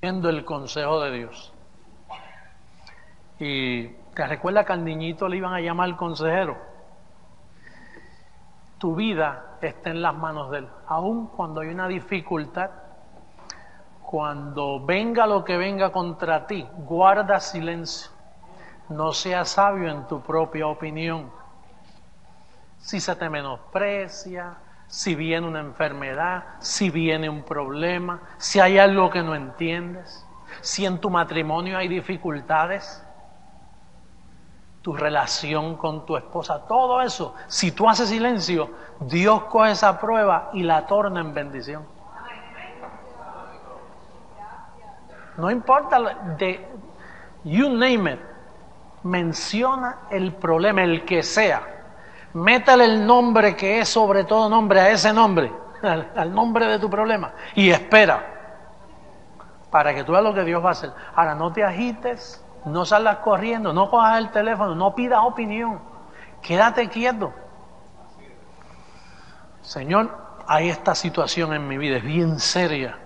el consejo de Dios. Y te recuerda que al niñito le iban a llamar consejero. Tu vida está en las manos de Él. Aun cuando hay una dificultad, cuando venga lo que venga contra ti, guarda silencio. No seas sabio en tu propia opinión. Si se te menosprecia, si viene una enfermedad, si viene un problema, si hay algo que no entiendes, si en tu matrimonio hay dificultades, tu relación con tu esposa, todo eso, si tú haces silencio, Dios coge esa prueba y la torna en bendición. No importa, you name it, menciona el problema, el que sea, métale el nombre que es sobre todo nombre a ese nombre, al nombre de tu problema, y espera, para que tú veas lo que Dios va a hacer. Ahora, no te agites, no salgas corriendo, no cojas el teléfono, no pidas opinión, quédate quieto. Señor, hay esta situación en mi vida, es bien seria.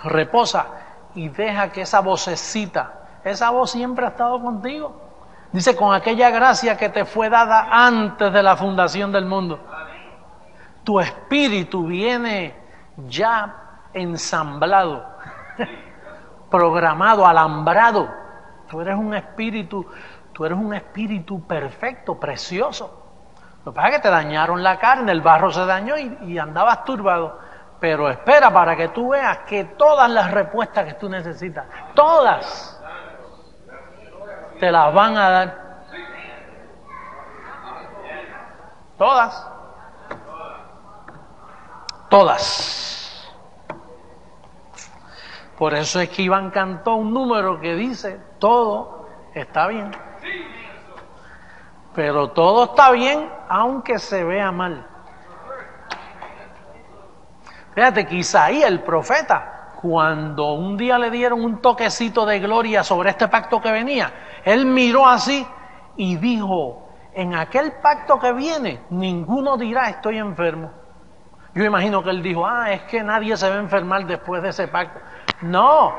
Reposa y deja que esa vocecita, esa voz siempre ha estado contigo. Dice, con aquella gracia que te fue dada antes de la fundación del mundo. Tu espíritu viene ya ensamblado, programado, alambrado. Tú eres un espíritu perfecto, precioso. Lo que pasa es que te dañaron la carne, el barro se dañó y andabas turbado. Pero espera para que tú veas que todas las respuestas que tú necesitas, todas, te las van a dar. Todas. Todas. Por eso es que Iván cantó un número que dice, todo está bien. Pero todo está bien aunque se vea mal. Fíjate que Isaías, el profeta, cuando un día le dieron un toquecito de gloria sobre este pacto que venía, él miró así y dijo, en aquel pacto que viene, ninguno dirá estoy enfermo. Yo imagino que él dijo, es que nadie se va a enfermar después de ese pacto. No,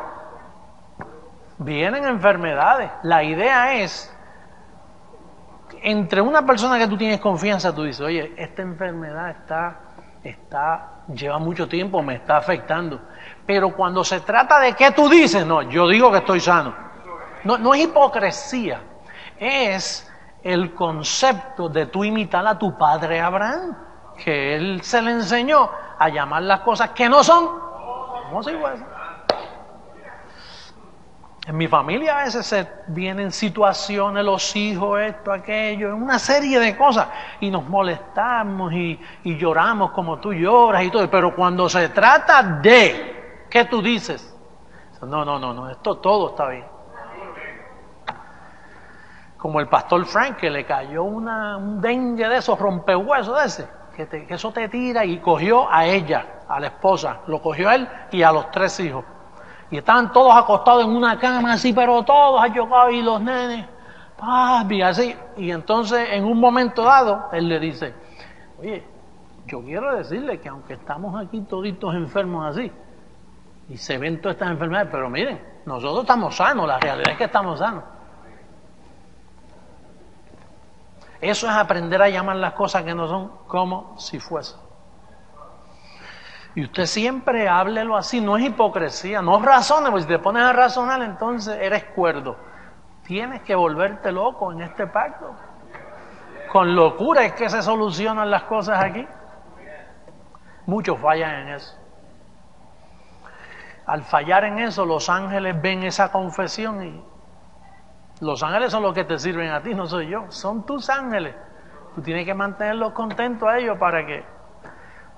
vienen enfermedades. La idea es, entre una persona que tú tienes confianza, tú dices, oye, esta enfermedad lleva mucho tiempo, me está afectando. Pero cuando se trata de qué tú dices, no, yo digo que estoy sano. No es hipocresía, es el concepto de tú imitar a tu padre Abraham, que él se le enseñó a llamar las cosas que no son como si fuesen. En mi familia a veces vienen situaciones, los hijos, esto, aquello, una serie de cosas, y nos molestamos y lloramos como tú lloras y todo, pero cuando se trata de ¿qué tú dices? No, esto todo está bien. Como el pastor Frank, que le cayó un dengue de esos, rompehuesos de ese, que eso te tira, y cogió a ella, a la esposa, lo cogió a él y a los 3 hijos. Y estaban todos acostados en una cama así, pero todos ayogados, y los nenes, papi, así. Y entonces, en un momento dado, él le dice, oye, yo quiero decirle que aunque estamos aquí toditos enfermos así, y se ven todas estas enfermedades, pero miren, nosotros estamos sanos, la realidad es que estamos sanos. Eso es aprender a llamar las cosas que no son como si fuesen. Y usted siempre háblelo así, no es hipocresía, no razones, porque si te pones a razonar entonces eres cuerdo. Tienes que volverte loco en este pacto. Con locura es que se solucionan las cosas aquí. Muchos fallan en eso. Al fallar en eso, los ángeles ven esa confesión y los ángeles son los que te sirven a ti, no soy yo, son tus ángeles. Tú tienes que mantenerlos contentos a ellos para que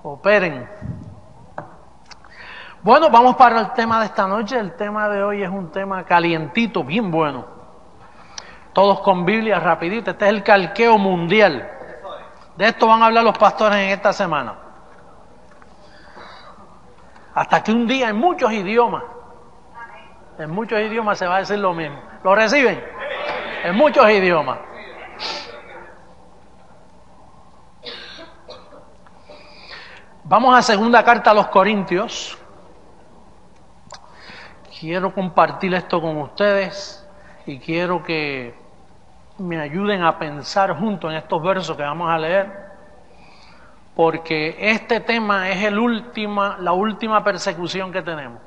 operen. Bueno, vamos para el tema de esta noche. El tema de hoy es un tema calientito, bien bueno. Todos con Biblia, rapidito. Este es el calqueo mundial. De esto van a hablar los pastores en esta semana. Hasta que un día en muchos idiomas se va a decir lo mismo. ¿Lo reciben? En muchos idiomas. Vamos a segunda carta a los Corintios. quiero compartir esto con ustedes y quiero que me ayuden a pensar juntos en estos versos que vamos a leer, porque este tema es la última persecución que tenemos.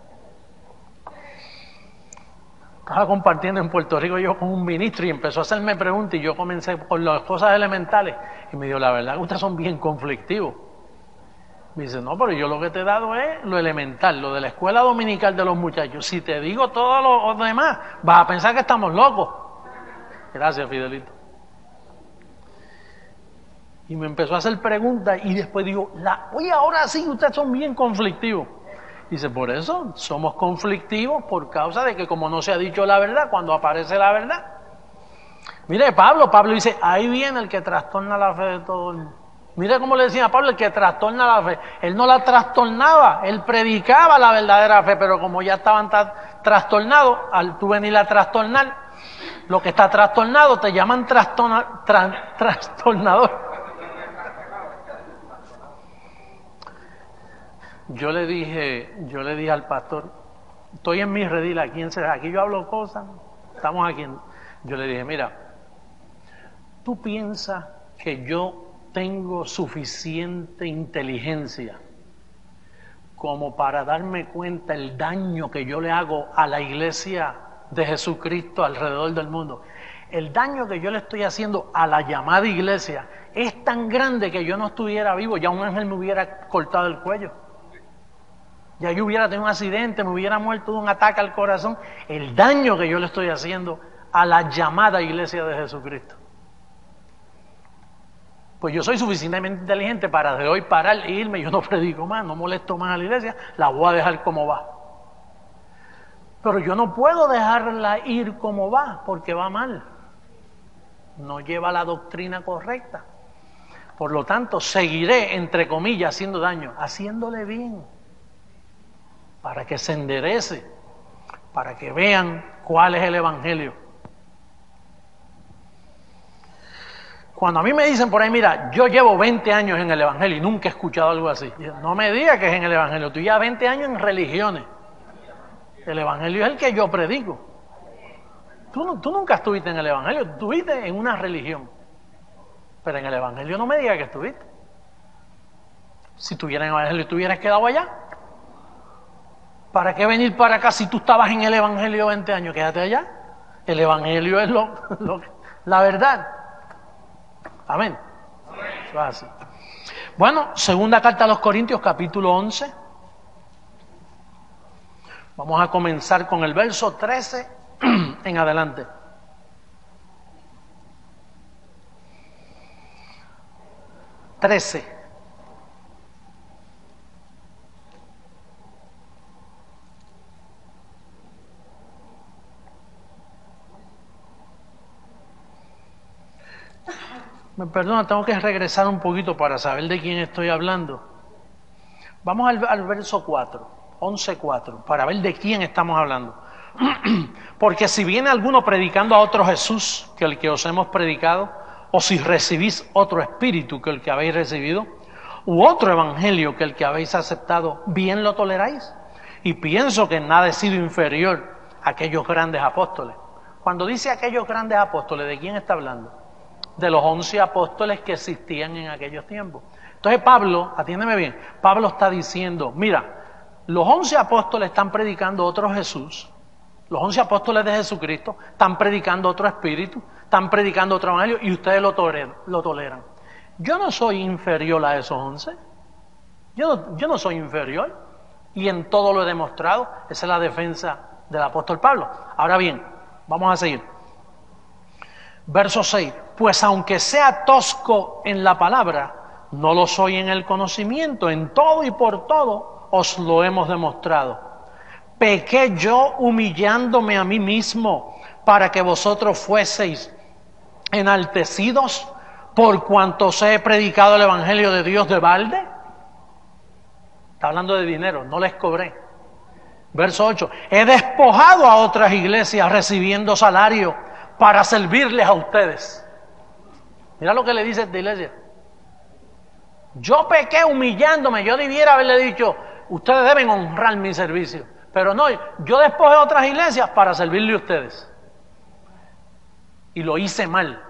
Estaba compartiendo en Puerto Rico yo con un ministro y empezó a hacerme preguntas y yo comencé por las cosas elementales y me dijo, la verdad que ustedes son bien conflictivos. Me dice, no, pero yo lo que te he dado es lo elemental, lo de la escuela dominical de los muchachos. Si te digo todo lo demás, vas a pensar que estamos locos. Gracias, Fidelito. Y me empezó a hacer preguntas y después digo, oye, ahora sí, ustedes son bien conflictivos. Dice, por eso somos conflictivos por causa de que como no se ha dicho la verdad, cuando aparece la verdad. Mire, Pablo dice, ahí viene el que trastorna la fe de todo el mundo. Mire cómo le decían a Pablo, el que trastorna la fe. Él no la trastornaba, él predicaba la verdadera fe, pero como ya estaban trastornados, al tú venir a trastornar, lo que está trastornado te llaman trastornador. Yo le dije al pastor, estoy en mi redil, aquí yo hablo cosas, estamos aquí. Yo le dije, mira, ¿tú piensas que yo tengo suficiente inteligencia como para darme cuenta el daño que yo le hago a la iglesia de Jesucristo alrededor del mundo? El daño que yo le estoy haciendo a la llamada iglesia es tan grande que yo no estuviera vivo, ya un ángel me hubiera cortado el cuello. Ya yo hubiera tenido un accidente, me hubiera muerto de un ataque al corazón. El daño que yo le estoy haciendo a la llamada iglesia de Jesucristo. Pues yo soy suficientemente inteligente para de hoy parar e irme. Yo no predico más, no molesto más a la iglesia, la voy a dejar como va. Pero yo no puedo dejarla ir como va, porque va mal. No lleva la doctrina correcta. Por lo tanto, seguiré, entre comillas, haciendo daño, haciéndole bien, para que se enderece, para que vean cuál es el evangelio. Cuando a mí me dicen por ahí, mira, yo llevo 20 años en el evangelio y nunca he escuchado algo así. No me digas que es en el evangelio, tú llevas 20 años en religiones. El evangelio es el que yo predico. Tú nunca estuviste en el evangelio, estuviste en una religión. Pero en el evangelio no me digas que estuviste. Si estuvieras en el evangelio, ¿estuvieras quedado allá? ¿Para qué venir para acá si tú estabas en el evangelio 20 años? Quédate allá. El evangelio es la verdad. Amén. Eso es así. Bueno, segunda carta a los Corintios, capítulo 11. Vamos a comenzar con el verso 13 en adelante. Me perdona, tengo que regresar un poquito para saber de quién estoy hablando. Vamos al verso 4, 11:4, para ver de quién estamos hablando. Porque si viene alguno predicando a otro Jesús que el que os hemos predicado, o si recibís otro espíritu que el que habéis recibido, u otro evangelio que el que habéis aceptado, bien lo toleráis. Y pienso que en nada he sido inferior a aquellos grandes apóstoles. Cuando dice aquellos grandes apóstoles, ¿de quién está hablando? De los 11 apóstoles que existían en aquellos tiempos. Entonces Pablo, atiéndeme bien, Pablo está diciendo, mira, los 11 apóstoles están predicando otro Jesús, los 11 apóstoles de Jesucristo están predicando otro espíritu, están predicando otro evangelio y ustedes lo toleran. Yo no soy inferior a esos 11, yo no soy inferior y en todo lo he demostrado. Esa es la defensa del apóstol Pablo. Ahora bien, vamos a seguir. Verso 6, pues aunque sea tosco en la palabra, no lo soy en el conocimiento, en todo y por todo os lo hemos demostrado. Pequé yo humillándome a mí mismo para que vosotros fueseis enaltecidos por cuanto os he predicado el evangelio de Dios de balde. Está hablando de dinero, no les cobré. Verso 8, he despojado a otras iglesias recibiendo salario para servirles a ustedes. Mira lo que le dice esta iglesia. Yo pequé humillándome, yo debiera haberle dicho, ustedes deben honrar mi servicio, Pero no, yo despojé otras iglesias para servirle a ustedes. Y lo hice mal.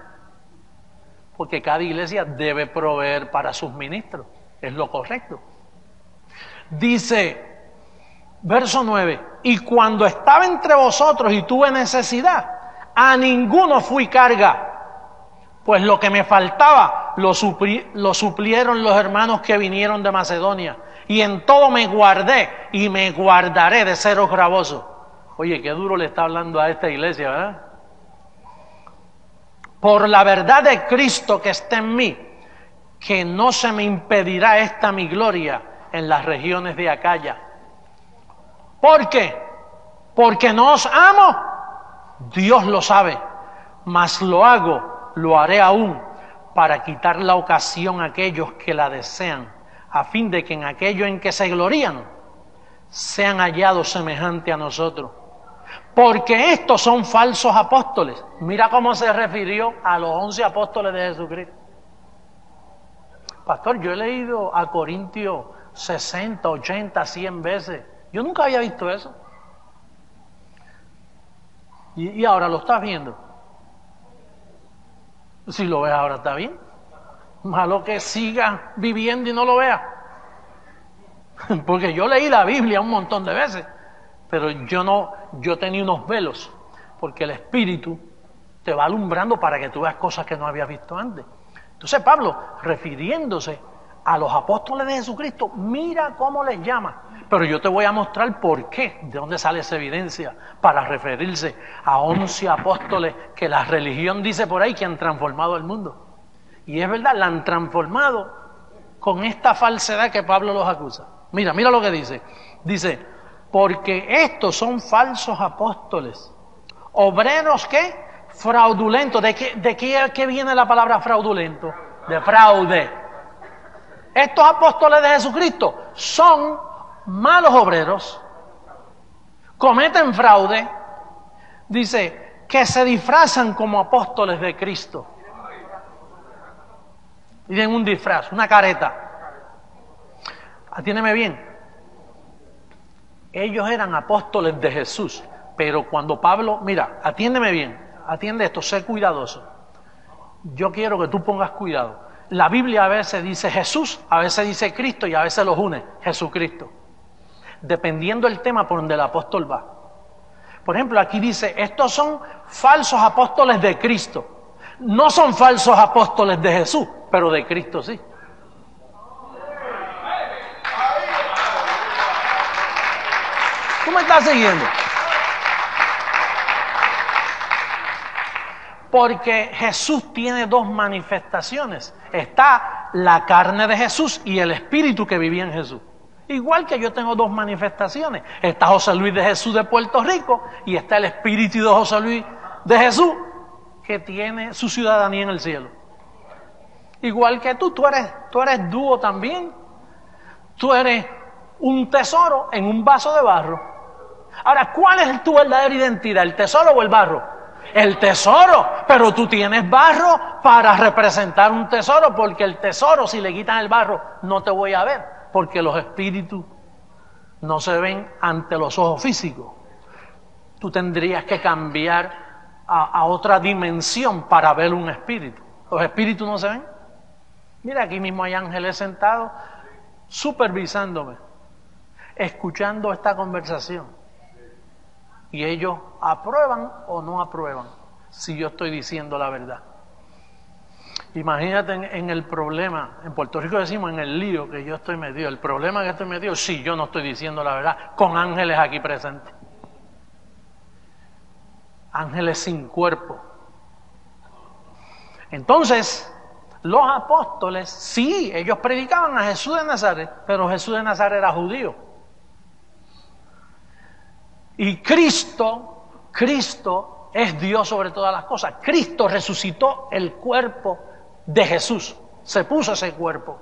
Porque cada iglesia debe proveer para sus ministros. Es lo correcto. Dice, verso 9, y cuando estaba entre vosotros y tuve necesidad, a ninguno fui carga, pues lo que me faltaba lo suplieron los hermanos que vinieron de Macedonia, y en todo me guardé y me guardaré de seros gravosos. Oye, qué duro le está hablando a esta iglesia, ¿verdad? Por la verdad de Cristo que está en mí, que no se me impedirá esta mi gloria en las regiones de Acaya. ¿Por qué? Porque no os amo, Dios lo sabe, mas lo haré aún, para quitar la ocasión a aquellos que la desean, a fin de que en aquello en que se glorían, sean hallados semejantes a nosotros. Porque estos son falsos apóstoles. Mira cómo se refirió a los 11 apóstoles de Jesucristo. Pastor, yo he leído a Corintios 60, 80, 100 veces. Yo nunca había visto eso. Y ahora lo estás viendo. Si lo ves ahora está bien. Malo que sigas viviendo y no lo veas. Porque yo leí la Biblia un montón de veces. Pero yo tenía unos velos. Porque el Espíritu te va alumbrando para que tú veas cosas que no habías visto antes. Entonces Pablo, refiriéndose a los apóstoles de Jesucristo, mira cómo les llama. Pero yo te voy a mostrar por qué, de dónde sale esa evidencia para referirse a 11 apóstoles que la religión dice por ahí que han transformado el mundo. Y es verdad, la han transformado con esta falsedad que Pablo los acusa. Mira lo que dice. Dice, porque estos son falsos apóstoles, obreros ¿qué? Fraudulentos. ¿De qué viene la palabra fraudulento? De fraude. Estos apóstoles de Jesucristo son malos obreros, cometen fraude, dice, que se disfrazan como apóstoles de Cristo. Tienen un disfraz, una careta. Atiéndeme bien. Ellos eran apóstoles de Jesús, pero cuando Pablo, mira, atiéndeme bien, atiende esto, sé cuidadoso. Yo quiero que tú pongas cuidado. La Biblia a veces dice Jesús, a veces dice Cristo y a veces los une, Jesucristo. Dependiendo del tema por donde el apóstol va. Por ejemplo, aquí dice, estos son falsos apóstoles de Cristo. No son falsos apóstoles de Jesús, pero de Cristo sí. ¿Tú me estás siguiendo? Porque Jesús tiene dos manifestaciones. Está la carne de Jesús y el espíritu que vivía en Jesús. Igual que yo tengo dos manifestaciones. Está José Luis de Jesús de Puerto Rico y está el espíritu de José Luis de Jesús que tiene su ciudadanía en el cielo. Igual que tú eres dúo también. Tú eres un tesoro en un vaso de barro. Ahora, ¿cuál es tu verdadera identidad? ¿El tesoro o el barro? El tesoro, pero tú tienes barro para representar un tesoro, porque el tesoro, si le quitan el barro, no te voy a ver, porque los espíritus no se ven ante los ojos físicos. Tú tendrías que cambiar a otra dimensión para ver un espíritu. Los espíritus no se ven. Mira, aquí mismo hay ángeles sentados supervisándome, escuchando esta conversación. Y ellos aprueban o no aprueban si yo estoy diciendo la verdad. Imagínate en el problema, en Puerto Rico decimos en el lío que yo estoy metido, el problema que estoy metido si yo no estoy diciendo la verdad, con ángeles aquí presentes. Ángeles sin cuerpo. Entonces, los apóstoles, sí, ellos predicaban a Jesús de Nazaret, pero Jesús de Nazaret era judío. Y Cristo es Dios sobre todas las cosas. Cristo resucitó el cuerpo de Jesús, se puso ese cuerpo.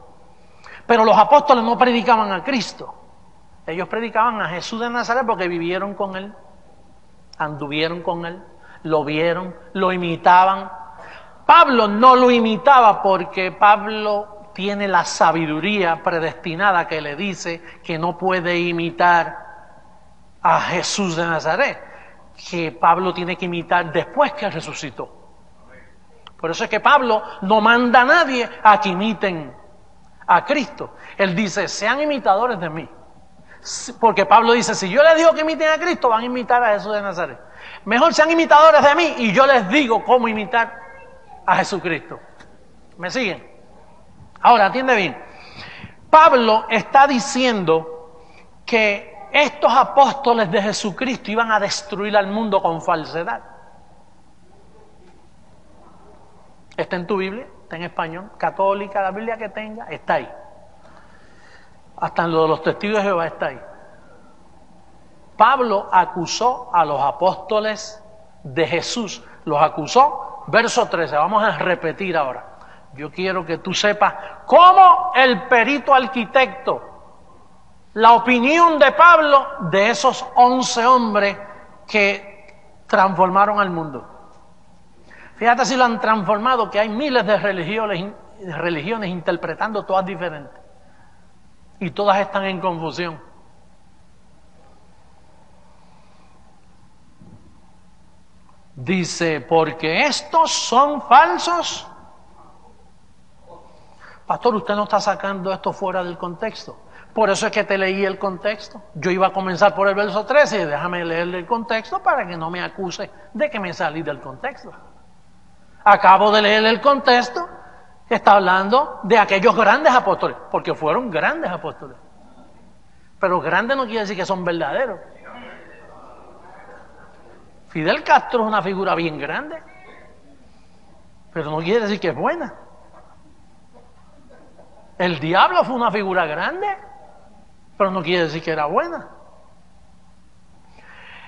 Pero los apóstoles no predicaban a Cristo. Ellos predicaban a Jesús de Nazaret porque vivieron con Él, anduvieron con Él, lo vieron, lo imitaban. Pablo no lo imitaba porque Pablo tiene la sabiduría predestinada que le dice que no puede imitar a Jesús de Nazaret, que Pablo tiene que imitar después que resucitó. Por eso es que Pablo no manda a nadie a que imiten a Cristo. Él dice, sean imitadores de mí. Porque Pablo dice, si yo les digo que imiten a Cristo, van a imitar a Jesús de Nazaret. Mejor sean imitadores de mí y yo les digo cómo imitar a Jesucristo. ¿Me siguen? Ahora, atiende bien. Pablo está diciendo que estos apóstoles de Jesucristo iban a destruir al mundo con falsedad. Está en tu Biblia, está en español, católica, la Biblia que tenga, está ahí. Hasta en lo de los testigos de Jehová está ahí. Pablo acusó a los apóstoles de Jesús, los acusó, verso 13, vamos a repetir ahora. Yo quiero que tú sepas cómo el perito arquitecto, la opinión de Pablo de esos 11 hombres que transformaron al mundo. Fíjate si lo han transformado, que hay miles de religiones interpretando todas diferentes. Y todas están en confusión. Dice, porque estos son falsos. Pastor, usted no está sacando esto fuera del contexto. Por eso es que te leí el contexto. Yo iba a comenzar por el verso 13 y déjame leerle el contexto para que no me acuse de que me salí del contexto. Acabo de leer el contexto que está hablando de aquellos grandes apóstoles, porque fueron grandes apóstoles. Pero grandes no quiere decir que son verdaderos. Fidel Castro es una figura bien grande, pero no quiere decir que es buena. El diablo fue una figura grande, pero no quiere decir que era buena.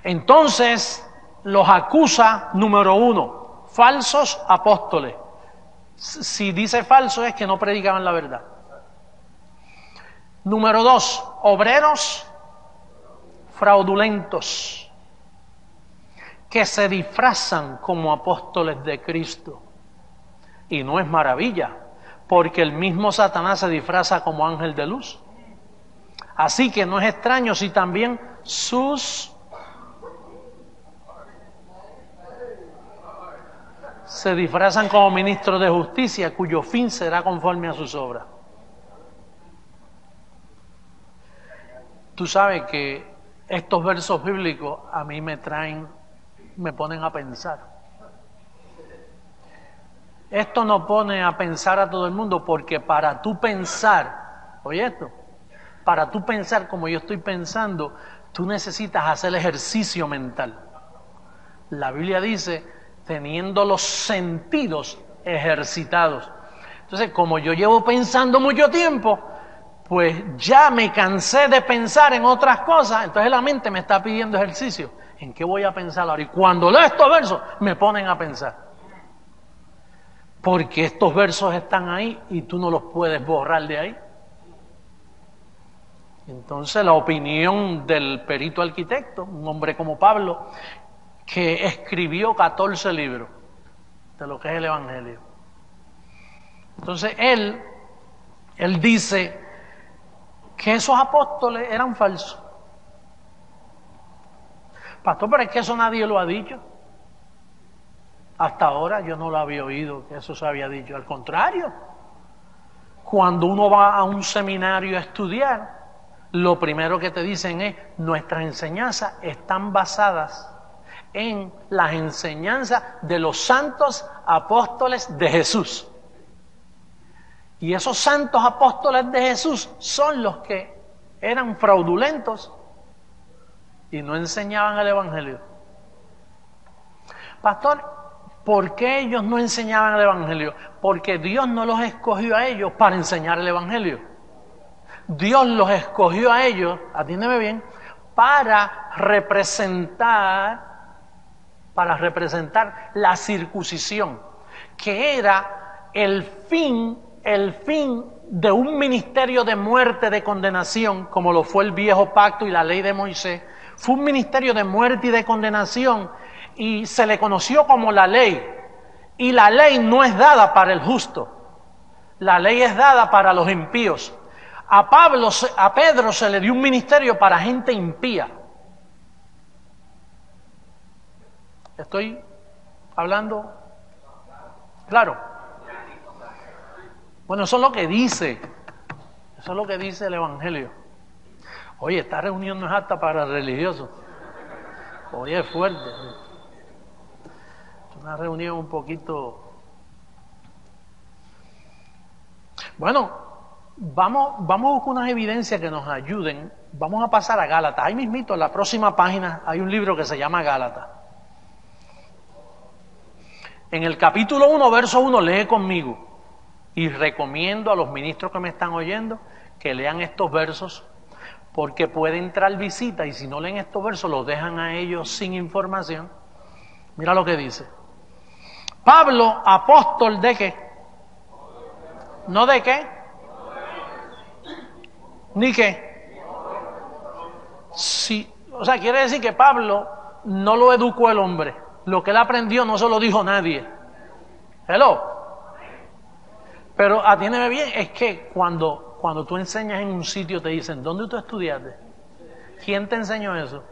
Entonces, los acusa, número 1, falsos apóstoles. Si dice falso es que no predicaban la verdad. Número 2, obreros fraudulentos que se disfrazan como apóstoles de Cristo. Y no es maravilla, porque el mismo Satanás se disfraza como ángel de luz. Así que no es extraño si también se disfrazan como ministros de justicia, cuyo fin será conforme a sus obras. Tú sabes que estos versos bíblicos a mí me ponen a pensar. Esto no pone a pensar a todo el mundo, porque para tú pensar, oye esto, para tú pensar como yo estoy pensando, tú necesitas hacer ejercicio mental. La Biblia dice, teniendo los sentidos ejercitados. Entonces, como yo llevo pensando mucho tiempo, pues ya me cansé de pensar en otras cosas, entonces la mente me está pidiendo ejercicio. ¿En qué voy a pensar ahora? Y cuando leo estos versos, me ponen a pensar. Porque estos versos están ahí y tú no los puedes borrar de ahí. Entonces la opinión del perito arquitecto, un hombre como Pablo, que escribió 14 libros de lo que es el Evangelio. Entonces él dice que esos apóstoles eran falsos. Pastor, pero es que eso nadie lo ha dicho. Hasta ahora yo no lo había oído que eso se había dicho. Al contrario, cuando uno va a un seminario a estudiar, lo primero que te dicen es, nuestras enseñanzas están basadas en las enseñanzas de los santos apóstoles de Jesús. Y esos santos apóstoles de Jesús son los que eran fraudulentos y no enseñaban el Evangelio. Pastor, ¿por qué ellos no enseñaban el Evangelio? Porque Dios no los escogió a ellos para enseñar el Evangelio. Dios los escogió a ellos, atiéndeme bien, para representar la circuncisión, que era el fin de un ministerio de muerte, de condenación, como lo fue el viejo pacto y la ley de Moisés. Fue un ministerio de muerte y de condenación, y se le conoció como la ley. Y la ley no es dada para el justo, la ley es dada para los impíos. A Pedro se le dio un ministerio para gente impía. ¿Estoy hablando claro? Bueno, eso es lo que dice. Eso es lo que dice el Evangelio. Oye, esta reunión no es apta para religiosos. Oye, es fuerte. Es una reunión un poquito... Bueno, vamos a buscar unas evidencias que nos ayuden. Vamos a pasar a Gálatas. Ahí mismito, en la próxima página, hay un libro que se llama Gálatas. En el capítulo 1, verso 1, lee conmigo. Y recomiendo a los ministros que me están oyendo que lean estos versos, porque puede entrar visita y si no leen estos versos los dejan a ellos sin información. Mira lo que dice. Pablo, apóstol de qué? ¿No de qué? ¿Ni qué? Sí, o sea, quiere decir que Pablo no lo educó el hombre. Lo que él aprendió no se lo dijo nadie. Hello. Pero atiéndeme bien, es que cuando tú enseñas en un sitio te dicen, ¿dónde tú estudiaste? ¿Quién te enseñó eso?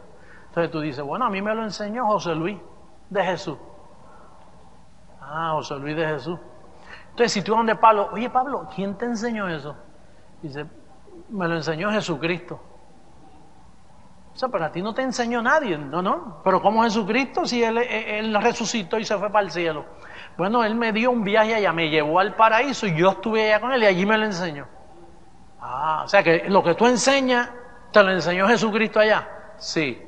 Entonces tú dices, bueno, a mí me lo enseñó José Luis de Jesús. Ah, José Luis de Jesús. Entonces si tú vas donde Pablo, oye Pablo, ¿quién te enseñó eso? Dice, me lo enseñó Jesucristo. O sea, pero a ti no te enseñó nadie, no. Pero ¿cómo Jesucristo si él resucitó y se fue para el cielo? Bueno, él me dio un viaje allá, me llevó al paraíso y yo estuve allá con él y allí me lo enseñó. Ah, o sea que lo que tú enseñas, ¿te lo enseñó Jesucristo allá? Sí.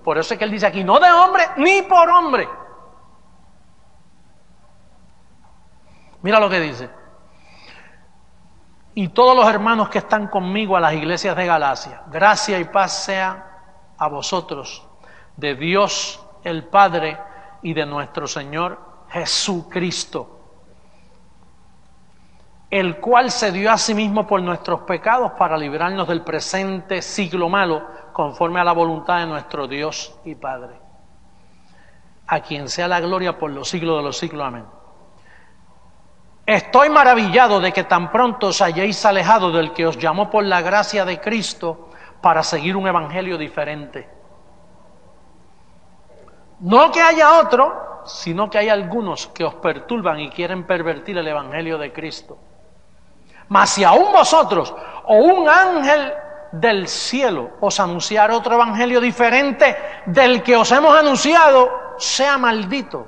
Por eso es que él dice aquí, no de hombre ni por hombre. Mira lo que dice. Y todos los hermanos que están conmigo a las iglesias de Galacia, gracia y paz sea a vosotros, de Dios el Padre y de nuestro Señor Jesucristo, el cual se dio a sí mismo por nuestros pecados para librarnos del presente siglo malo, conforme a la voluntad de nuestro Dios y Padre, a quien sea la gloria por los siglos de los siglos. Amén. Estoy maravillado de que tan pronto os hayáis alejado del que os llamó por la gracia de Cristo para seguir un evangelio diferente. No que haya otro, sino que hay algunos que os perturban y quieren pervertir el evangelio de Cristo. Mas si aún vosotros o un ángel del cielo os anunciar otro evangelio diferente del que os hemos anunciado, sea maldito.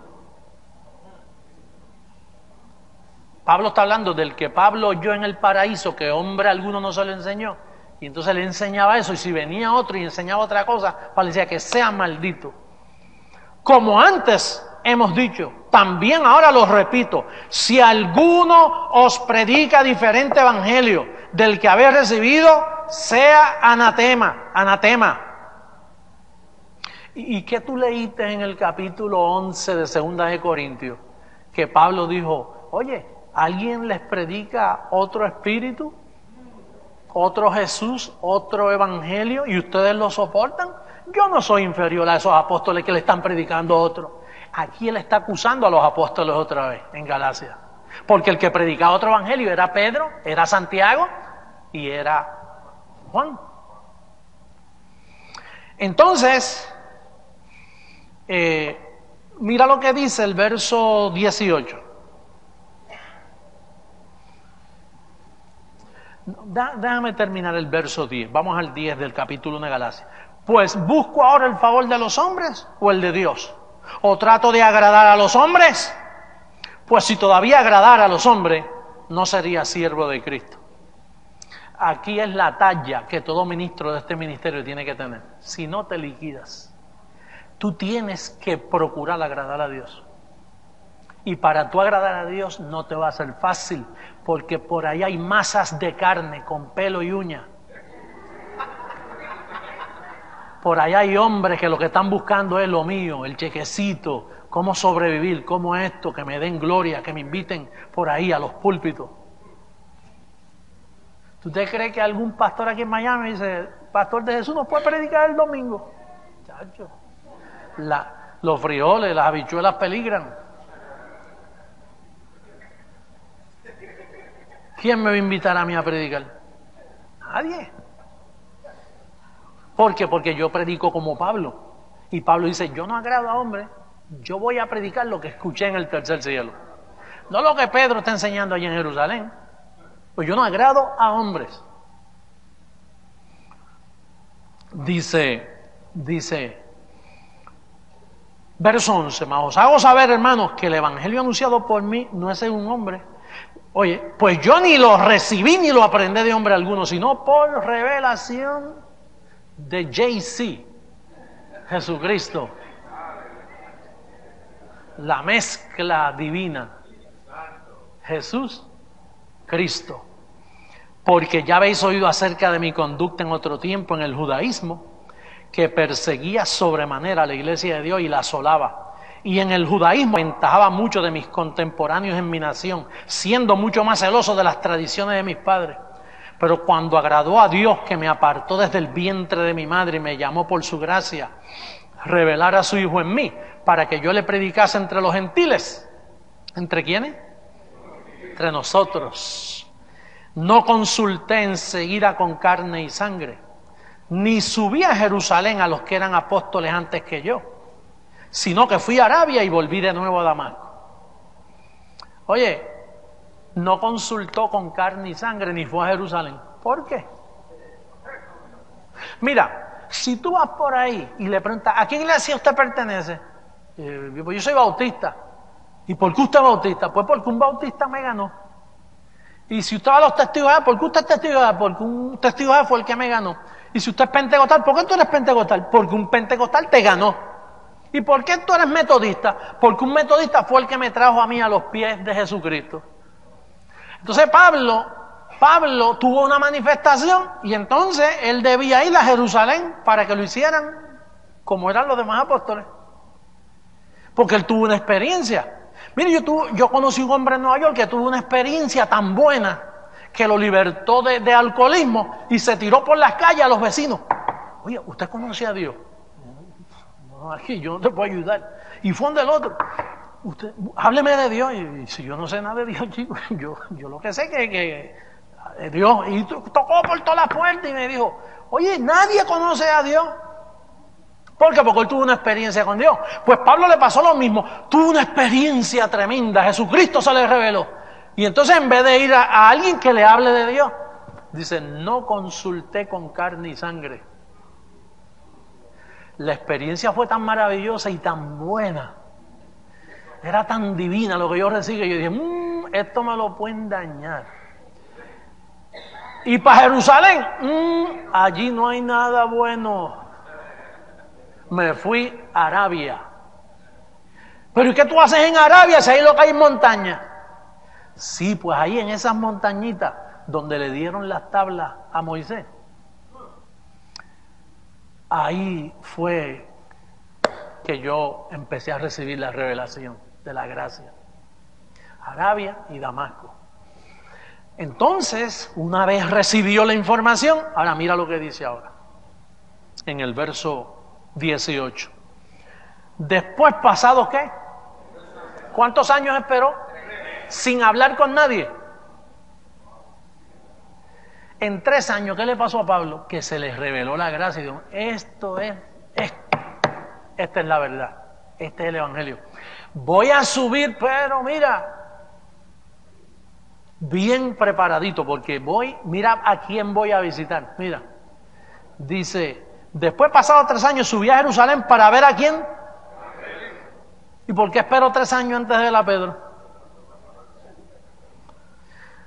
Pablo está hablando del que Pablo oyó en el paraíso, que hombre alguno no se lo enseñó. Y entonces le enseñaba eso, y si venía otro y enseñaba otra cosa, Pablo decía que sea maldito. Como antes hemos dicho, también ahora lo repito, si alguno os predica diferente evangelio del que habéis recibido, sea anatema, anatema. ¿Y qué tú leíste en el capítulo 11 de 2 de Corintios? Que Pablo dijo, oye, ¿alguien les predica otro espíritu, otro Jesús, otro evangelio y ustedes lo soportan? Yo no soy inferior a esos apóstoles que le están predicando otro. Aquí él está acusando a los apóstoles otra vez en Galacia, porque el que predicaba otro evangelio era Pedro, era Santiago y era Juan. Entonces, mira lo que dice el verso 18. Déjame terminar el verso 10. Vamos al 10 del capítulo 1 de Galacia. Pues, ¿busco ahora el favor de los hombres o el de Dios? ¿O trato de agradar a los hombres? Pues si todavía agradara a los hombres, no sería siervo de Cristo. Aquí es la talla que todo ministro de este ministerio tiene que tener. Si no te liquidas, tú tienes que procurar agradar a Dios. Y para tú agradar a Dios no te va a ser fácil, porque por ahí hay masas de carne con pelo y uña. Por allá hay hombres que lo que están buscando es lo mío, el chequecito, cómo sobrevivir, cómo esto, que me den gloria, que me inviten por ahí a los púlpitos. ¿Tú te crees que algún pastor aquí en Miami dice, pastor de Jesús, no puede predicar el domingo? Chacho, los frijoles, las habichuelas peligran. ¿Quién me va a invitar a mí a predicar? Nadie. ¿Por qué? Porque yo predico como Pablo. Y Pablo dice, yo no agrado a hombres, Yo voy a predicar lo que escuché en el tercer cielo. No lo que Pedro está enseñando allí en Jerusalén. Pues yo no agrado a hombres. Dice, verso 11, mas os hago saber, hermanos, que el evangelio anunciado por mí no es de un hombre. Oye, pues yo ni lo recibí ni lo aprendí de hombre alguno, sino por revelación de JC, Jesucristo. La mezcla divina. Jesús, Cristo. Porque ya habéis oído acerca de mi conducta en otro tiempo en el judaísmo, que perseguía sobremanera a la iglesia de Dios y la asolaba. Y en el judaísmo aventajaba mucho de mis contemporáneos en mi nación, siendo mucho más celoso de las tradiciones de mis padres. Pero cuando agradó a Dios, que me apartó desde el vientre de mi madre y me llamó por su gracia, revelar a su Hijo en mí, para que yo le predicase entre los gentiles. ¿Entre quiénes? Entre nosotros. No consulté enseguida con carne y sangre, ni subí a Jerusalén a los que eran apóstoles antes que yo, sino que fui a Arabia y volví de nuevo a Damasco. Oye, no consultó con carne y sangre ni fue a Jerusalén. ¿Por qué? Mira, si tú vas por ahí y le preguntas, ¿a qué iglesia usted pertenece? Pues yo soy bautista. ¿Y por qué usted es bautista? Pues porque un bautista me ganó. Y si usted va a los testigos de Jehová, ¿por qué usted es testigo de Jehová? Porque un testigo de Jehová fue el que me ganó. Y si usted es pentecostal, ¿por qué tú eres pentecostal? Porque un pentecostal te ganó. ¿Y por qué tú eres metodista? Porque un metodista fue el que me trajo a mí a los pies de Jesucristo. Entonces Pablo tuvo una manifestación y entonces él debía ir a Jerusalén para que lo hicieran como eran los demás apóstoles. Porque él tuvo una experiencia. Mire, yo conocí un hombre en Nueva York que tuvo una experiencia tan buena que lo libertó de alcoholismo y se tiró por las calles a los vecinos. Oye, ¿usted conoce a Dios? No, aquí yo no te puedo ayudar. Y fue donde el otro. Usted, hábleme de Dios. Y si yo no sé nada de Dios, chico, yo lo que sé que Dios. Y tocó por todas las puertas y me dijo, oye, nadie conoce a Dios. ¿Por qué? Porque él tuvo una experiencia con Dios. Pues Pablo le pasó lo mismo. Tuvo una experiencia tremenda. Jesucristo se le reveló. Y entonces en vez de ir a alguien que le hable de Dios, dice, no consulté con carne y sangre. La experiencia fue tan maravillosa y tan buena. Era tan divina lo que yo recibí. Yo dije, esto me lo pueden dañar. Y para Jerusalén, allí no hay nada bueno. Me fui a Arabia. ¿Pero y qué tú haces en Arabia si ahí lo que hay es montaña? Sí, pues ahí en esas montañitas donde le dieron las tablas a Moisés, ahí fue que yo empecé a recibir la revelación de la gracia. Arabia y Damasco. Entonces, una vez recibió la información, ahora mira lo que dice ahora, en el verso 18. Después, ¿pasado qué? ¿Cuántos años esperó? Sin hablar con nadie. En 3 años, ¿qué le pasó a Pablo? Que se le reveló la gracia y dijo, esta es la verdad, este es el evangelio. Voy a subir, pero mira, bien preparadito, porque mira a quién voy a visitar. Mira, dice, después pasados 3 años subí a Jerusalén para ver a quién. ¿Y por qué espero 3 años antes de ver a Pedro?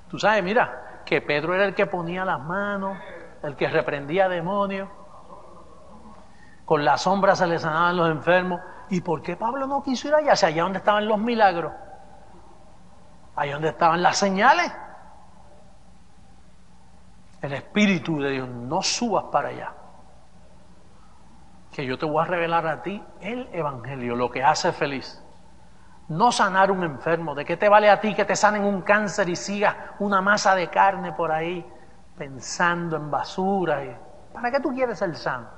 Tú sabes, mira, que Pedro era el que ponía las manos, el que reprendía demonios, con la sombra se le sanaban los enfermos. ¿Y por qué Pablo no quiso ir allá? O sea, allá donde estaban los milagros, allá donde estaban las señales. El Espíritu de Dios, no subas para allá, que yo te voy a revelar a ti el Evangelio, lo que hace feliz. No sanar un enfermo. ¿De qué te vale a ti que te sanen un cáncer y sigas una masa de carne por ahí pensando en basura? ¿Para qué tú quieres ser sano?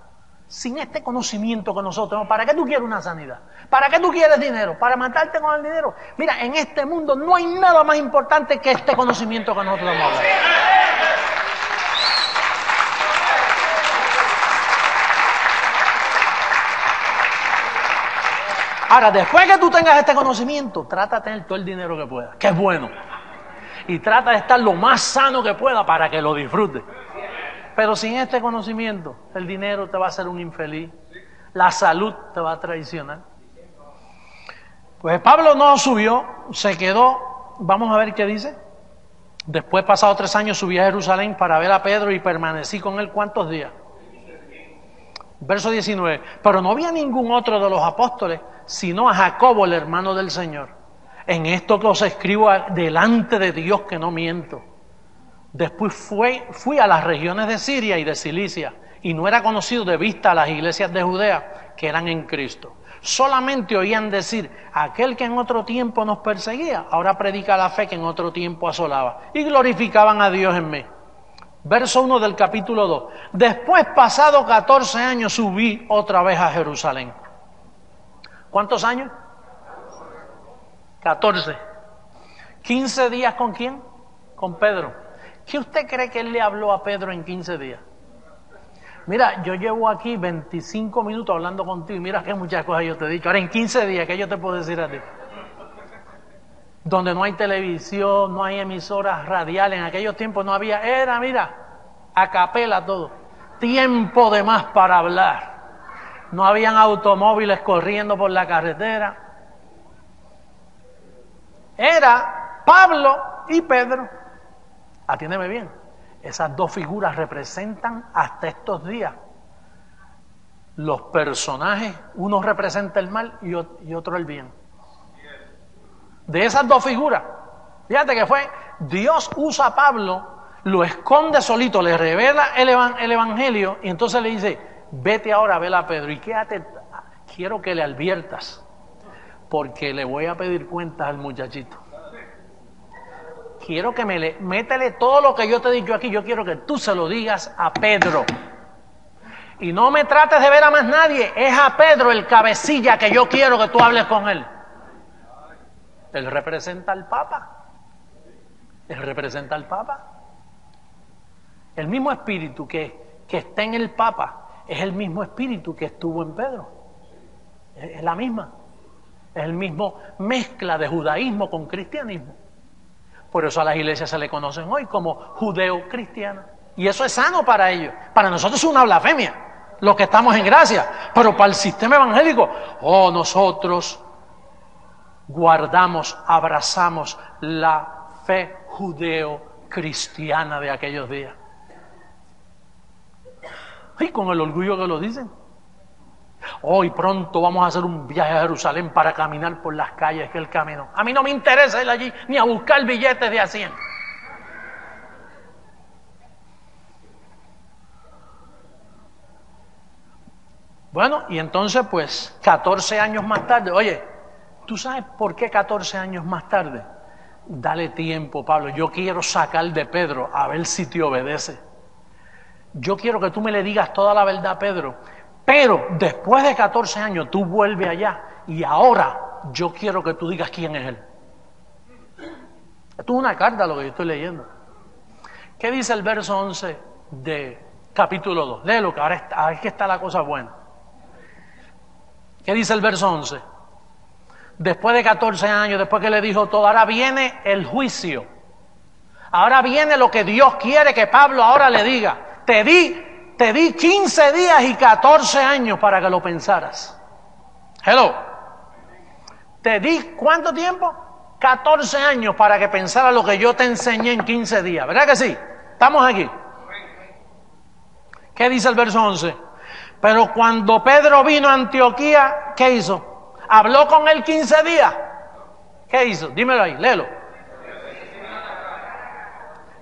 Sin este conocimiento que nosotros tenemos, ¿para qué tú quieres una sanidad? ¿Para qué tú quieres dinero? ¿Para matarte con el dinero? Mira, en este mundo no hay nada más importante que este conocimiento que nosotros tenemos. Ahora, después que tú tengas este conocimiento, trata de tener todo el dinero que puedas, que es bueno. Y trata de estar lo más sano que pueda para que lo disfrutes. Pero sin este conocimiento, el dinero te va a hacer un infeliz. La salud te va a traicionar. Pues Pablo no subió, se quedó. Vamos a ver qué dice. Después, pasados 3 años, subí a Jerusalén para ver a Pedro y permanecí con él, ¿cuántos días? Verso 19. Pero no había ningún otro de los apóstoles, sino a Jacobo, el hermano del Señor. En esto que os escribo delante de Dios que no miento. Después fui a las regiones de Siria y de Cilicia, y no era conocido de vista a las iglesias de Judea que eran en Cristo. Solamente oían decir, aquel que en otro tiempo nos perseguía, ahora predica la fe que en otro tiempo asolaba. Y glorificaban a Dios en mí. Verso 1 del capítulo 2. Después, pasado 14 años, subí otra vez a Jerusalén. ¿Cuántos años? 14. 15 días ¿con quién? Con Pedro. ¿Qué usted cree que él le habló a Pedro en 15 días? Mira, yo llevo aquí 25 minutos hablando contigo y mira qué muchas cosas yo te he dicho. Ahora en 15 días, ¿qué yo te puedo decir a ti? Donde no hay televisión, no hay emisoras radiales, en aquellos tiempos no había, era, mira, a capela todo. Tiempo de más para hablar. No habían automóviles corriendo por la carretera. Era Pablo y Pedro. Atiéndeme bien. Esas dos figuras representan hasta estos días los personajes. Uno representa el mal y otro el bien. De esas dos figuras, fíjate que fue, Dios usa a Pablo, lo esconde solito, le revela el evangelio y entonces le dice, vete ahora a ver a Pedro y quédate, quiero que le adviertas, porque le voy a pedir cuentas al muchachito. Quiero que métele todo lo que yo te he dicho aquí, yo quiero que tú se lo digas a Pedro. Y no me trates de ver a más nadie, es a Pedro el cabecilla que yo quiero que tú hables con él. Él representa al Papa. Él representa al Papa. El mismo espíritu que está en el Papa es el mismo espíritu que estuvo en Pedro. Es la misma. Es el mismo mezcla de judaísmo con cristianismo. Por eso a las iglesias se le conocen hoy como judeo-cristianas. Y eso es sano para ellos. Para nosotros es una blasfemia, los que estamos en gracia. Pero para el sistema evangélico, nosotros guardamos, abrazamos la fe judeo-cristiana de aquellos días. Y con el orgullo que lo dicen. Hoy pronto vamos a hacer un viaje a Jerusalén para caminar por las calles que él caminó. A mí no me interesa ir allí ni a buscar billetes de a 100. Bueno, y entonces pues 14 años más tarde, oye, ¿tú sabes por qué 14 años más tarde? Dale tiempo, Pablo, yo quiero sacar de Pedro a ver si te obedece. Yo quiero que tú me le digas toda la verdad, Pedro. Pero después de 14 años tú vuelves allá y ahora yo quiero que tú digas quién es él. Esto es una carta lo que yo estoy leyendo. ¿Qué dice el verso 11 de capítulo 2? Léelo, que ahora es que está la cosa buena. ¿Qué dice el verso 11? Después de 14 años, después que le dijo todo, ahora viene el juicio. Ahora viene lo que Dios quiere que Pablo ahora le diga. Te di 15 días y 14 años para que lo pensaras. Hello. Te di ¿cuánto tiempo? 14 años para que pensaras lo que yo te enseñé en 15 días. ¿Verdad que sí? Estamos aquí. ¿Qué dice el verso 11? Pero cuando Pedro vino a Antioquía, ¿qué hizo? ¿Habló con él 15 días? ¿Qué hizo? Dímelo ahí, léelo.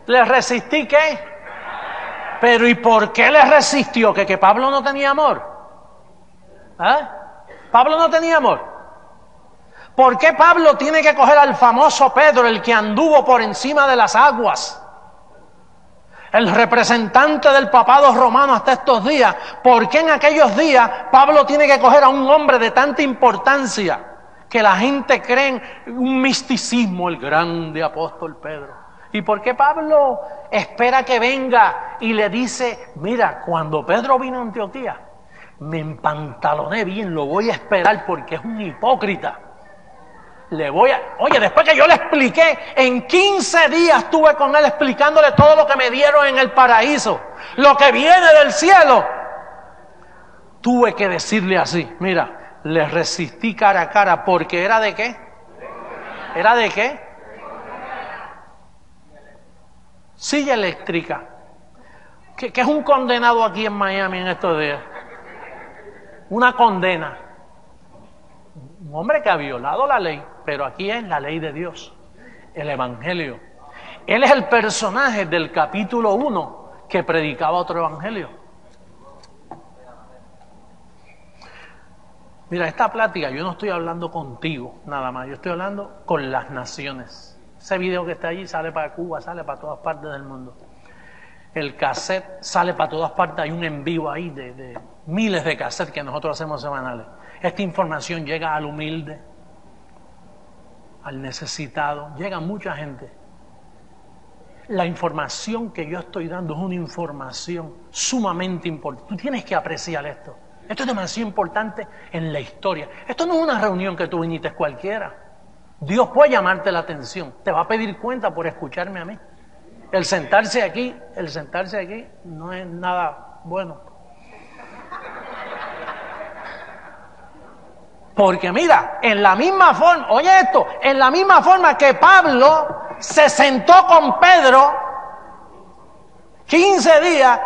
¿Le resistí qué? Pero ¿y por qué le resistió? ¿Que Pablo no tenía amor? ¿Pablo no tenía amor? ¿Por qué Pablo tiene que coger al famoso Pedro, el que anduvo por encima de las aguas? El representante del papado romano hasta estos días. ¿Por qué en aquellos días Pablo tiene que coger a un hombre de tanta importancia que la gente cree en un misticismo, el grande apóstol Pedro? ¿Y por qué Pablo espera que venga y le dice, mira, cuando Pedro vino a Antioquía, me empantaloné bien, lo voy a esperar porque es un hipócrita. Oye, después que yo le expliqué, en 15 días estuve con él explicándole todo lo que me dieron en el paraíso, lo que viene del cielo. Tuve que decirle así, mira, le resistí cara a cara porque ¿era de qué? ¿Era de qué? Silla eléctrica. ¿Qué es un condenado aquí en Miami en estos días? Una condena. Un hombre que ha violado la ley, pero aquí es la ley de Dios, el evangelio. Él es el personaje del capítulo 1 que predicaba otro evangelio. Mira, esta plática yo no estoy hablando contigo nada más, yo estoy hablando con las naciones. Ese video que está allí sale para Cuba, sale para todas partes del mundo. El cassette sale para todas partes, hay un en vivo ahí de miles de cassettes que nosotros hacemos semanales. Esta información llega al humilde, al necesitado, llega a mucha gente. La información que yo estoy dando es una información sumamente importante. Tú tienes que apreciar esto. Esto es demasiado importante en la historia. Esto no es una reunión que tú viniste cualquiera. Dios puede llamarte la atención, te va a pedir cuenta por escucharme a mí. El sentarse aquí no es nada bueno. Porque mira, en la misma forma, oye esto, en la misma forma que Pablo se sentó con Pedro 15 días,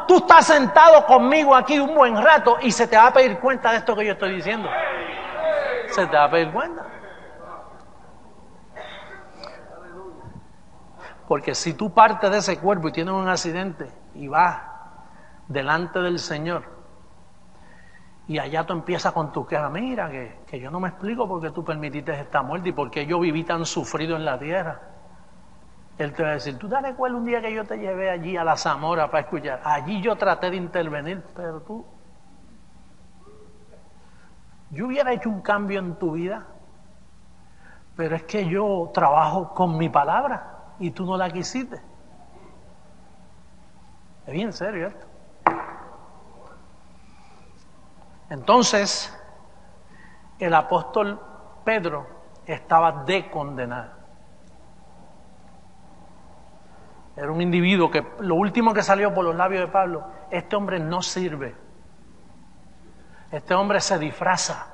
tú estás sentado conmigo aquí un buen rato y se te va a pedir cuenta de esto que yo estoy diciendo. Se te va a pedir cuenta. Porque si tú partes de ese cuerpo y tienes un accidente y vas delante del Señor y allá tú empiezas con tu queja, mira que yo no me explico por qué tú permitiste esta muerte y por qué yo viví tan sufrido en la tierra. Él te va a decir, ¿tú te recuerdas un día que yo te llevé allí a la Zamora para escuchar? Allí yo traté de intervenir, pero yo hubiera hecho un cambio en tu vida, pero es que yo trabajo con mi palabra y tú no la quisiste. Es bien serio esto. Entonces, el apóstol Pedro estaba de condenar. Era un individuo que lo último que salió por los labios de Pablo, este hombre no sirve. Este hombre se disfraza,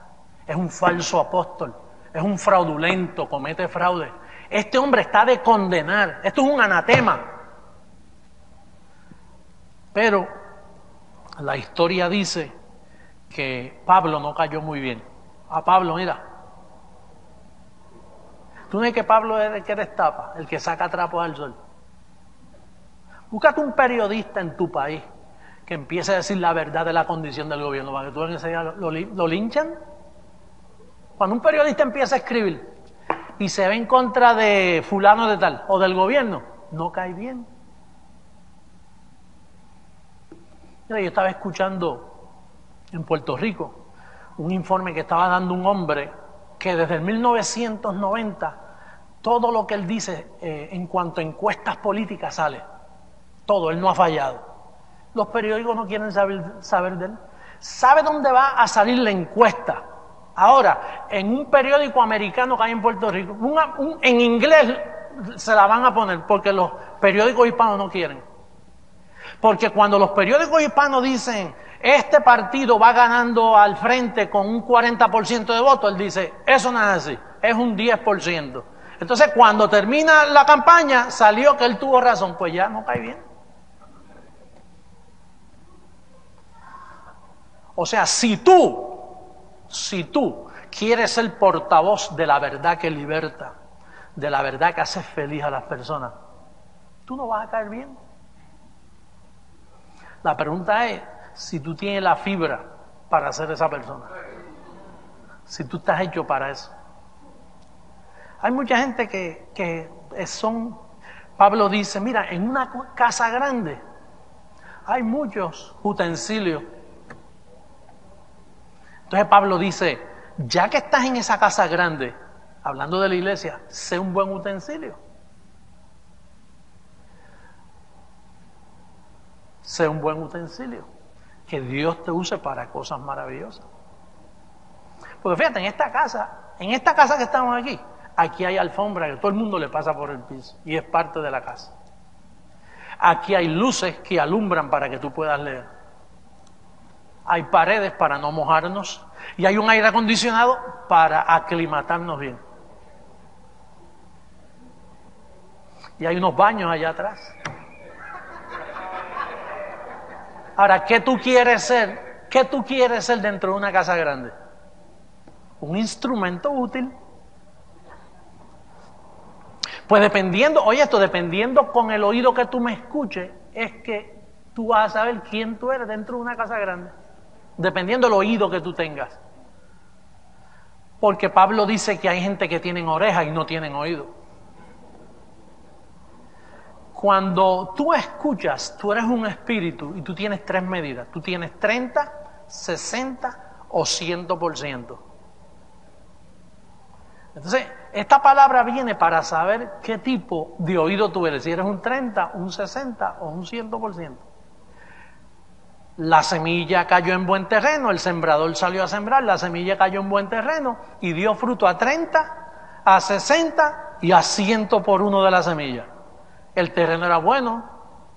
es un falso apóstol, es un fraudulento, comete fraude. Este hombre está de condenar, esto es un anatema. Pero la historia dice que Pablo no cayó muy bien. A Pablo, mira, tú no ves que Pablo es el que destapa, el que saca trapos al sol. Búscate un periodista en tu país que empiece a decir la verdad de la condición del gobierno, para que tú enseguida lo linchan. Cuando un periodista empieza a escribir y se ve en contra de fulano de tal o del gobierno, no cae bien. Mira, yo estaba escuchando en Puerto Rico un informe que estaba dando un hombre que desde el 1990 todo lo que él dice en cuanto a encuestas políticas sale. Todo, él no ha fallado. Los periódicos no quieren saber de él. ¿Sabe dónde va a salir la encuesta? Ahora, en un periódico americano que hay en Puerto Rico, en inglés se la van a poner porque los periódicos hispanos no quieren. Porque cuando los periódicos hispanos dicen, este partido va ganando al frente con un 40% de votos, él dice, eso no es así, es un 10%. Entonces, cuando termina la campaña, salió que él tuvo razón, pues ya no cae bien. O sea, si tú quieres ser portavoz de la verdad que liberta, de la verdad que hace feliz a las personas, tú no vas a caer bien. La pregunta es si tú tienes la fibra para ser esa persona, si tú estás hecho para eso. Hay mucha gente que Pablo dice, mira, en una casa grande hay muchos utensilios. Entonces Pablo dice, ya que estás en esa casa grande, hablando de la iglesia, sé un buen utensilio. Sé un buen utensilio. que Dios te use para cosas maravillosas. Porque fíjate, en esta casa que estamos aquí hay alfombra que todo el mundo le pasa por el piso y es parte de la casa. Aquí hay luces que alumbran para que tú puedas leer. Hay paredes para no mojarnos y hay un aire acondicionado para aclimatarnos bien. Y hay unos baños allá atrás. Ahora, ¿qué tú quieres ser? ¿Qué tú quieres ser dentro de una casa grande? Un instrumento útil. Pues dependiendo con el oído que tú me escuches, es que tú vas a saber quién tú eres dentro de una casa grande. Dependiendo del oído que tú tengas. Porque Pablo dice que hay gente que tienen orejas y no tienen oído. Cuando tú escuchas, tú eres un espíritu y tú tienes 3 medidas. Tú tienes 30, 60 o 100%. Entonces, esta palabra viene para saber qué tipo de oído tú eres. Si eres un 30, un 60 o un 100%. La semilla cayó en buen terreno, el sembrador salió a sembrar, la semilla cayó en buen terreno y dio fruto a 30, a 60 y a 100 por 1 de la semilla. El terreno era bueno,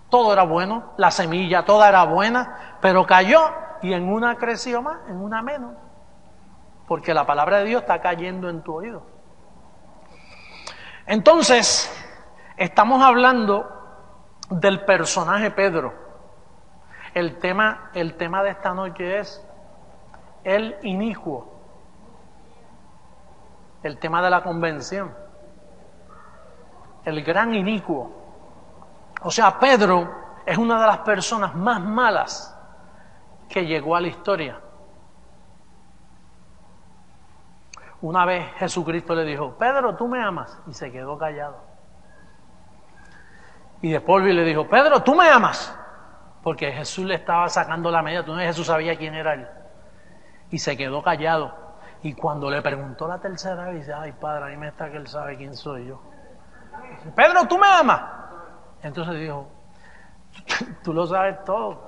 todo era bueno, la semilla toda era buena, pero cayó y en una creció más, en una menos. Porque la palabra de Dios está cayendo en tu oído. Entonces, estamos hablando del personaje Pedro. El tema de esta noche es el inicuo. El tema de la convención. El gran inicuo. O sea, Pedro es una de las personas más malas que llegó a la historia. Una vez Jesucristo le dijo, Pedro, ¿tú me amas? Y se quedó callado. Y después le dijo, Pedro, ¿tú me amas? Porque Jesús le estaba sacando la medida. Jesús sabía quién era él. Y se quedó callado. Y cuando le preguntó la tercera vez, dice, ay, Padre, a mí me está que él sabe quién soy yo. Dice, Pedro, ¿tú me amas? Entonces dijo, tú lo sabes todo.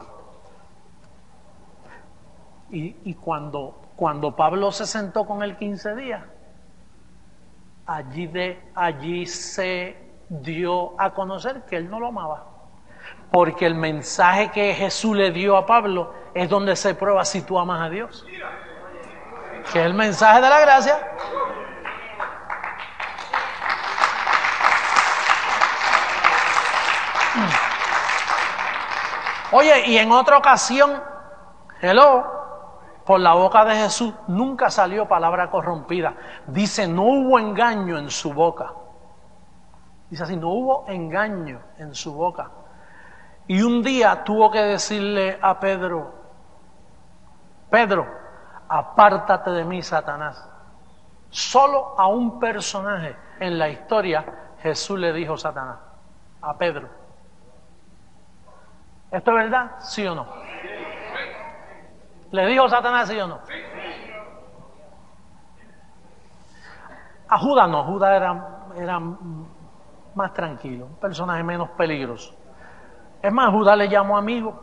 Y cuando Pablo se sentó con él 15 días, allí se dio a conocer que él no lo amaba. Porque el mensaje que Jesús le dio a Pablo es donde se prueba si tú amas a Dios. Que es el mensaje de la gracia. Oye, y en otra ocasión, por la boca de Jesús nunca salió palabra corrompida. Dice, no hubo engaño en su boca. Dice así, no hubo engaño en su boca. Y un día tuvo que decirle a Pedro, Pedro, apártate de mí, Satanás. Solo a un personaje en la historia Jesús le dijo Satanás, a Pedro. ¿Esto es verdad? ¿Sí o no? ¿Le dijo Satanás sí o no? A Judas no, Judas era más tranquilo, un personaje menos peligroso. Es más, Judas le llamó amigo.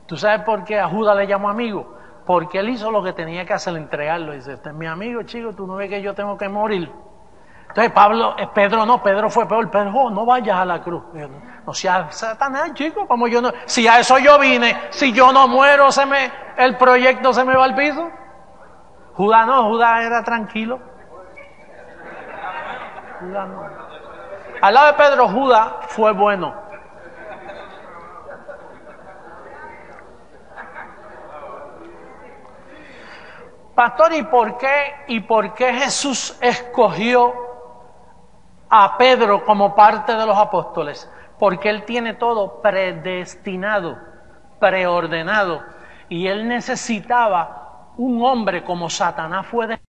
¿Tú sabes por qué a Judas le llamó amigo? Porque él hizo lo que tenía que hacer, entregarlo. Dice, este es mi amigo, chico, tú no ves que yo tengo que morir. Entonces Pedro fue peor. Pedro, no vayas a la cruz. No seas Satanás, chico, como yo no. Si a eso yo vine, si yo no muero, el proyecto se me va al piso. Judas no, Judas era tranquilo. Judas no. Al lado de Pedro, Judas fue bueno. Pastor, ¿y por qué Jesús escogió a Pedro como parte de los apóstoles? Porque él tiene todo predestinado, preordenado, y él necesitaba un hombre como Satanás fue